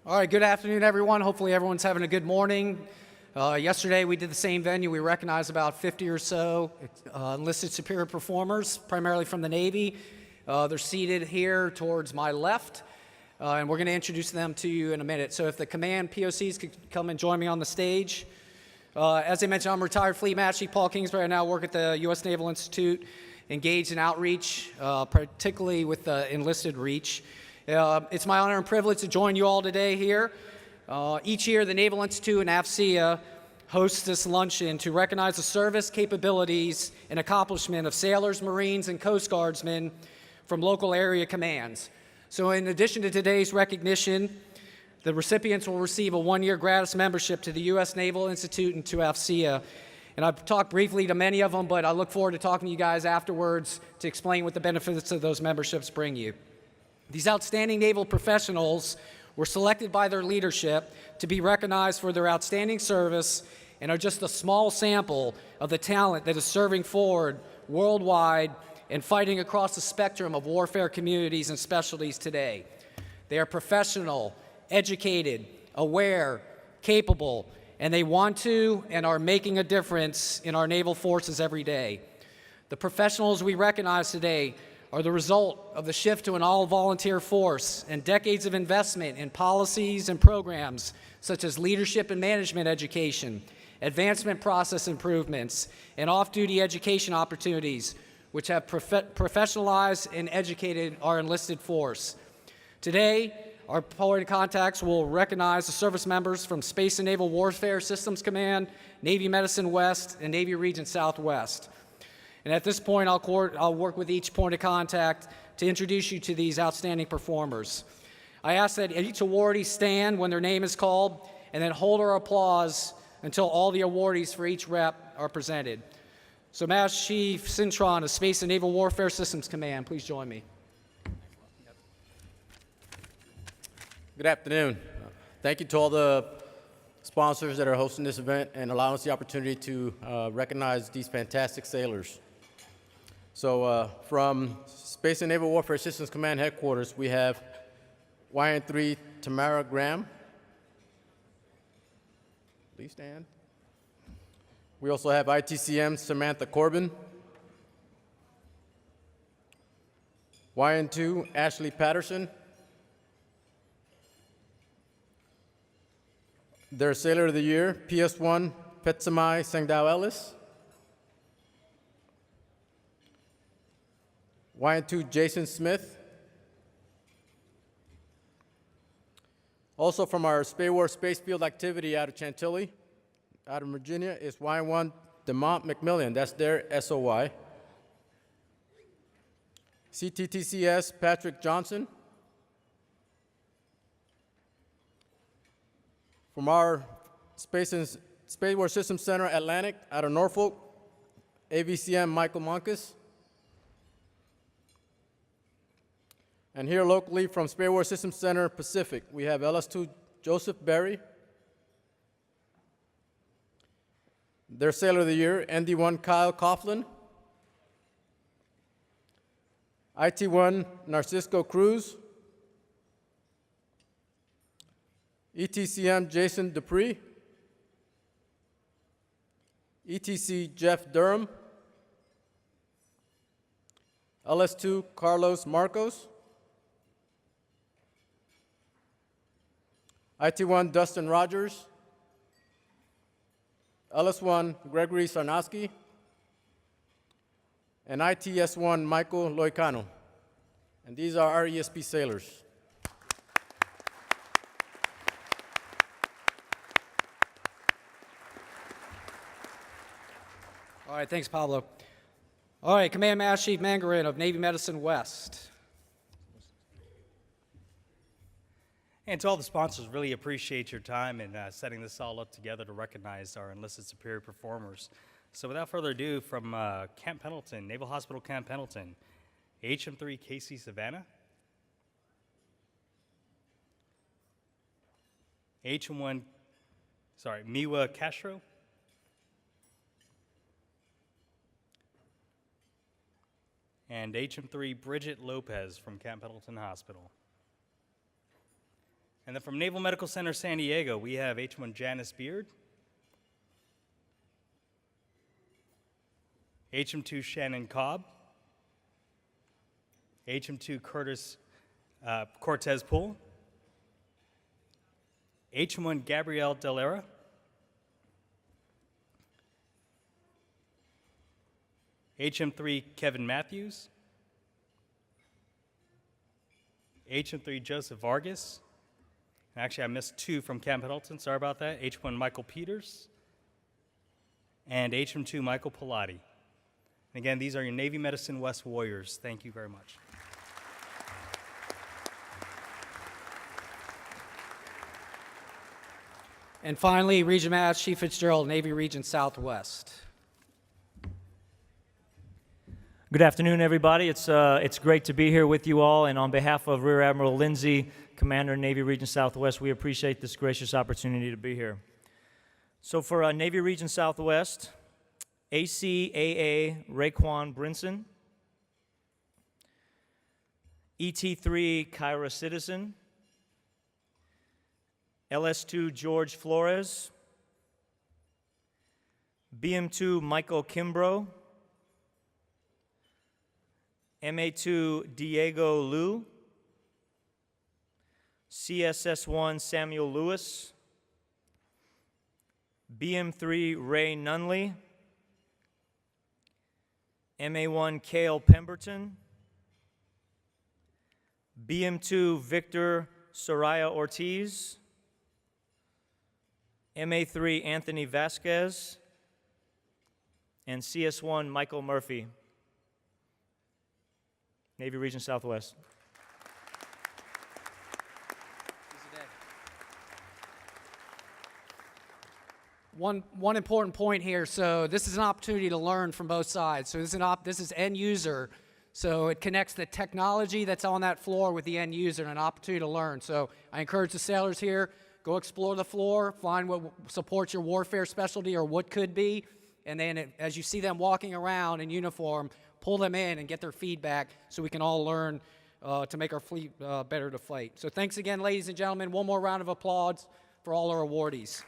All right, good afternoon, everyone. Hopefully everyone's having a good morning. Yesterday we did the same venue. We recognized about 50 or so enlisted superior performers, primarily from the Navy. They're seated here towards my left, and we're going to introduce them to you in a minute. So if the command POCs could come and join me on the stage. As I mentioned, I'm retired Fleet Master Chief Paul Kingsbury. I now work at the U.S. Naval Institute, engaged in outreach, particularly with enlisted reach. It's my honor and privilege to join you all today here. Each year, the Naval Institute and AFCEA hosts this luncheon to recognize the service, capabilities, and accomplishment of sailors, Marines, and Coast Guardsmen from local area commands. So in addition to today's recognition, the recipients will receive a one-year gratis membership to the U.S. Naval Institute and to AFCEA. And I've talked briefly to many of them, but I look forward to talking to you guys afterwards to explain what the benefits of those memberships bring you. These outstanding naval professionals were selected by their leadership to be recognized for their outstanding service and are just a small sample of the talent that is serving forward worldwide and fighting across the spectrum of warfare communities and specialties today. They are professional, educated, aware, capable, and they want to and are making a difference in our naval forces every day. The professionals we recognize today are the result of the shift to an all-volunteer force and decades of investment in policies and programs such as leadership and management education, advancement process improvements, and off-duty education opportunities, which have professionalized and educated our enlisted force. Today, our point of contacts will recognize the service members from Space and Naval Warfare Systems Command, Navy Medicine West, and Navy Region Southwest. And at this point, I'll work with each point of contact to introduce you to these outstanding performers. I ask that each awardee stand when their name is called, and then hold our applause until all the awardees for each rep are presented. So Master Chief Cintron of Space and Naval Warfare Systems Command, please join me. Good afternoon. Thank you to all the sponsors that are hosting this event and allowing us the opportunity to recognize these fantastic sailors. So from Space and Naval Warfare Systems Command Headquarters, we have YN3 Tamara Graham. Please stand. We also have ITCM Samantha Corbin. YN2 Ashley Patterson. Their Sailor of the Year, PS1 Petsamai Sangdao Ellis. YN2 Jason Smith. Also from our Spaywar Space Field activity out of Chantilly, out of Virginia, is YN1 DeMont McMillian. That's their SOY. CTTCS Patrick Johnson. From our Spaywar Systems Center Atlantic out of Norfolk, AVCM Michael Monkus. And here locally from Spaywar Systems Center Pacific, we have LS2 Joseph Berry. Their Sailor of the Year, ND1 Kyle Coughlin. IT1 Narcisco Cruz. ETCM Jason Dupree. ETC Jeff Durham. LS2 Carlos Marcos. IT1 Dustin Rogers. LS1 Gregory Sarnowski. And ITS1 Michael Loicano. And these are our ESP sailors. All right, thanks, Pablo. All right, Command Master Chief Mangaran of Navy Medicine West. And to all the sponsors, really appreciate your time in setting this all up together to recognize our enlisted superior performers. So without further ado, from Camp Pendleton, Naval Hospital Camp Pendleton, HM3 Casey Savannah, HM1 Miwa Castro, and HM3 Bridget Lopez from Camp Pendleton Hospital. And then from Naval Medical Center San Diego, we have HM1 Janice Beard, HM2 Shannen Cobb, HM2 Curtis Cortez-Poole, HM1 Gabrielle Deloera, HM3 Kevin Matthews, HM3 Joseph Vargas. Actually, I missed 2 from Camp Pendleton. Sorry about that. HM1 Michael Peters and HM2 Michael Pilati. And again, these are your Navy Medicine West Warriors. Thank you very much. And finally, Region Mass Chief Fitzgerald, Navy Region Southwest. Good afternoon, everybody. It's great to be here with you all, and on behalf of Rear Admiral Lindsay, Commander, Navy Region Southwest, we appreciate this gracious opportunity to be here. So for Navy Region Southwest, ACAA Raekwon Brinson, ET3 Kyra Citizen, LS2 George Flores, BM2 Michael Kimbrough, MA2 Diego Lew, CSS1 Samuel Lewis, BM3 Ray Nunley, MA1 Kale Pemberton, BM2 Victor Soriaortiz, MA3 Anthony Vazquez, and CS1 Michael Murphy. Navy Region Southwest. One important point here. So this is an opportunity to learn from both sides. So this is end user. So it connects the technology that's on that floor with the end user and an opportunity to learn. So I encourage the sailors here, go explore the floor, find what supports your warfare specialty or what could be, and then as you see them walking around in uniform, pull them in and get their feedback so we can all learn to make our fleet better to fight. So thanks again, ladies and gentlemen. One more round of applause for all our awardees.